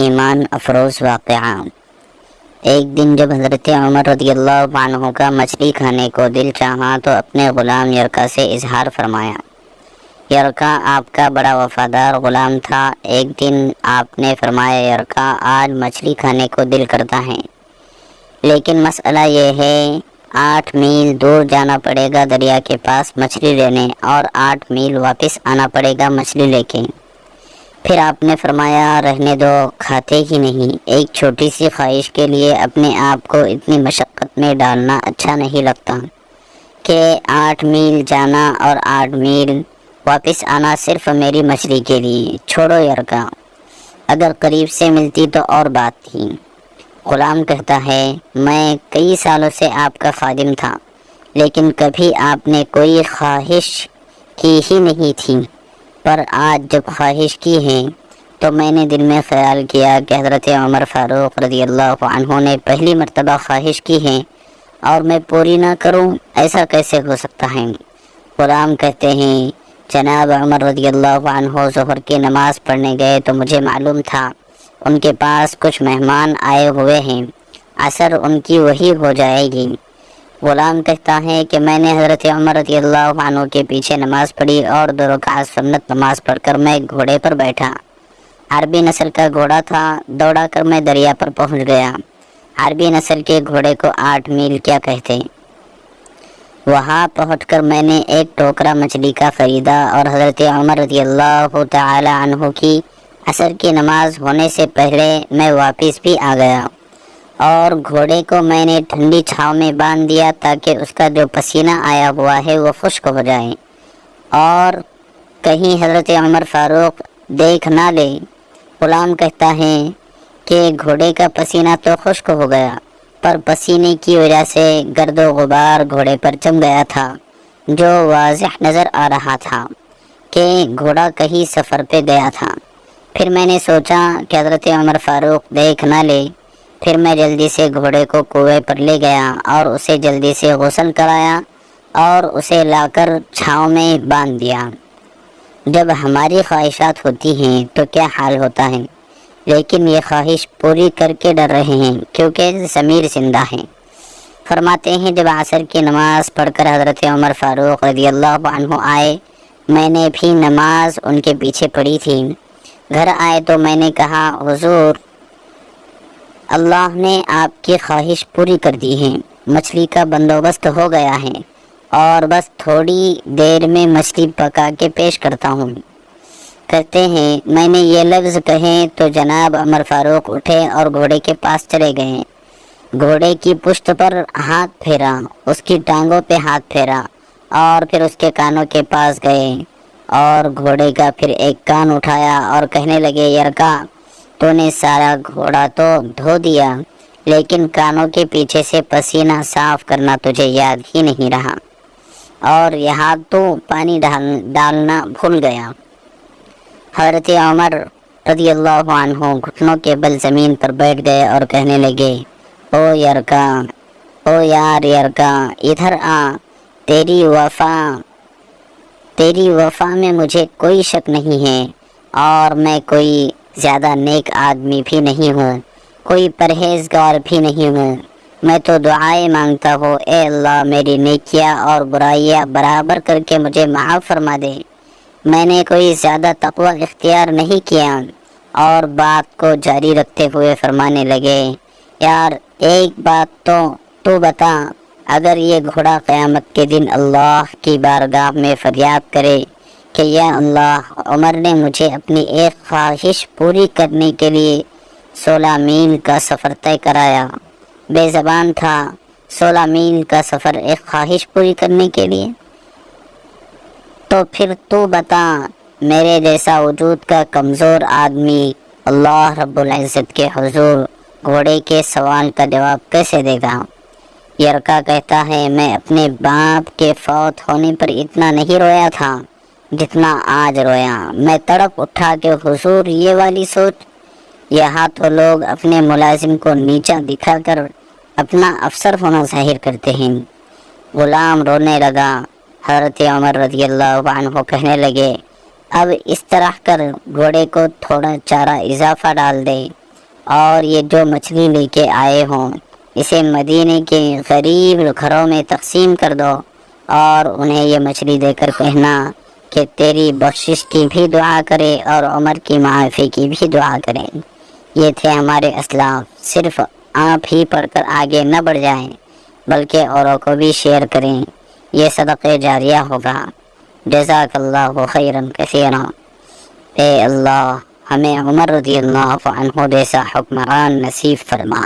ایمان افروز واقعہ۔ ایک دن جب حضرت عمر رضی اللہ عنہ کا مچھلی کھانے کو دل چاہا تو اپنے غلام یرکا سے اظہار فرمایا۔ یرکا آپ کا بڑا وفادار غلام تھا۔ ایک دن آپ نے فرمایا، یرکا آج مچھلی کھانے کو دل کرتا ہے، لیکن مسئلہ یہ ہے 8 میل دور جانا پڑے گا دریا کے پاس مچھلی لینے، اور 8 میل واپس آنا پڑے گا مچھلی لے کے۔ پھر آپ نے فرمایا، رہنے دو، کھاتے ہی نہیں۔ ایک چھوٹی سی خواہش کے لیے اپنے آپ کو اتنی مشقت میں ڈالنا اچھا نہیں لگتا کہ 8 میل جانا اور 8 میل واپس آنا صرف میری مچھلی کے لیے۔ چھوڑو یرکا، اگر قریب سے ملتی تو اور بات تھی۔ غلام کہتا ہے، میں کئی سالوں سے آپ کا خادم تھا، لیکن کبھی آپ نے کوئی خواہش کی ہی نہیں تھی، پر آج جب خواہش کی ہے تو میں نے دل میں خیال کیا کہ حضرت عمر فاروق رضی اللہ عنہ نے پہلی مرتبہ خواہش کی ہے اور میں پوری نہ کروں، ایسا کیسے ہو سکتا ہے؟ غلام کہتے ہیں، جناب عمر رضی اللہ عنہ ظہر کی نماز پڑھنے گئے تو مجھے معلوم تھا ان کے پاس کچھ مہمان آئے ہوئے ہیں، عصر ان کی وہی ہو جائے گی۔ غلام کہتا ہے کہ میں نے حضرت عمر رضی اللہ عنہ کے پیچھے نماز پڑھی اور 2 رکعت سنت نماز پڑھ کر میں گھوڑے پر بیٹھا۔ عربی نسل کا گھوڑا تھا، دوڑا کر میں دریا پر پہنچ گیا۔ عربی نسل کے گھوڑے کو 8 میل کیا کہتے۔ وہاں پہنچ کر میں نے ایک ٹوکرا مچھلی کا خریدا اور حضرت عمر رضی اللہ تعالی عنہ کی عصر کی نماز ہونے سے پہلے میں واپس بھی آ گیا، اور گھوڑے کو میں نے ٹھنڈی چھاؤں میں باندھ دیا تاکہ اس کا جو پسینہ آیا ہوا ہے وہ خشک ہو جائے اور کہیں حضرت عمر فاروق دیکھ نہ لے۔ غلام کہتا ہے کہ گھوڑے کا پسینہ تو خشک ہو گیا، پر پسینے کی وجہ سے گرد و غبار گھوڑے پر جم گیا تھا، جو واضح نظر آ رہا تھا کہ گھوڑا کہیں سفر پہ گیا تھا۔ پھر میں نے سوچا کہ حضرت عمر فاروق دیکھ نہ لے، پھر میں جلدی سے گھوڑے کو کنویں پر لے گیا اور اسے جلدی سے غسل کرایا اور اسے لا کر چھاؤں میں باندھ دیا۔ جب ہماری خواہشات ہوتی ہیں تو کیا حال ہوتا ہے، لیکن یہ خواہش پوری کر کے ڈر رہے ہیں کیونکہ ضمیر زندہ ہے۔ فرماتے ہیں، جب عصر کی نماز پڑھ کر حضرت عمر فاروق رضی اللہ عنہ آئے، میں نے بھی نماز ان کے پیچھے پڑھی تھی۔ گھر آئے تو میں نے کہا، حضور، اللہ نے آپ کی خواہش پوری کر دی ہے، مچھلی کا بندوبست ہو گیا ہے اور بس تھوڑی دیر میں مچھلی پکا کے پیش کرتا ہوں۔ کہتے ہیں، میں نے یہ لفظ کہے تو جناب عمر فاروق اٹھے اور گھوڑے کے پاس چلے گئے، گھوڑے کی پشت پر ہاتھ پھیرا، اس کی ٹانگوں پہ ہاتھ پھیرا اور پھر اس کے کانوں کے پاس گئے اور گھوڑے کا پھر ایک کان اٹھایا اور کہنے لگے، یرکا، تو نے سارا گھوڑا تو دھو دیا، لیکن کانوں کے پیچھے سے پسینہ صاف کرنا تجھے یاد ہی نہیں رہا، اور یہاں تو پانی ڈالنا بھول گیا۔ حضرت عمر رضی اللہ عنہ گھٹنوں کے بل زمین پر بیٹھ گئے اور کہنے لگے، او یرکا، او یار یرکا، ادھر آ، تیری وفا میں مجھے کوئی شک نہیں ہے، اور میں کوئی زیادہ نیک آدمی بھی نہیں ہوں، کوئی پرہیزگار بھی نہیں ہوں، میں تو دعائیں مانگتا ہوں، اے اللہ میری نیکیاں اور برائیاں برابر کر کے مجھے معاف فرما دے، میں نے کوئی زیادہ تقوی اختیار نہیں کیا۔ اور بات کو جاری رکھتے ہوئے فرمانے لگے، یار ایک بات تو بتا، اگر یہ گھوڑا قیامت کے دن اللہ کی بارگاہ میں فریاد کرے کہ یا اللہ، عمر نے مجھے اپنی ایک خواہش پوری کرنے کے لیے 16 میل کا سفر طے کرایا، بے زبان تھا، 16 میل کا سفر ایک خواہش پوری کرنے کے لیے، تو پھر تو بتا، میرے جیسا وجود کا کمزور آدمی اللہ رب العزت کے حضور گھوڑے کے سوال کا جواب کیسے دے گا؟ یرکا کہتا ہے، میں اپنے باپ کے فوت ہونے پر اتنا نہیں رویا تھا جتنا آج رویا۔ میں تڑپ اٹھا کہ حضور یہ والی سوچ، یہاں تو لوگ اپنے ملازم کو نیچا دکھا کر اپنا افسر ہونا ظاہر کرتے ہیں۔ غلام رونے لگا۔ حضرت عمر رضی اللہ عنہ کہنے لگے، اب اس طرح کر، گھوڑے کو تھوڑا چارہ اضافہ ڈال دے، اور یہ جو مچھلی لے کے آئے ہوں اسے مدینے کے غریب گھروں میں تقسیم کر دو اور انہیں یہ مچھلی دے کر کہنا کہ تیری بخشش کی بھی دعا کرے اور عمر کی معافی کی بھی دعا کرے۔ یہ تھے ہمارے اسلاف، صرف آپ ہی پڑھ کر آگے نہ بڑھ جائیں بلکہ اوروں کو بھی شیئر کریں، یہ صدقہ جاریہ ہوگا۔ جزاک اللہ خیرا کثیرا۔ اے اللہ ہمیں عمر رضی اللہ عنہ جیسا حکمران نصیب فرما۔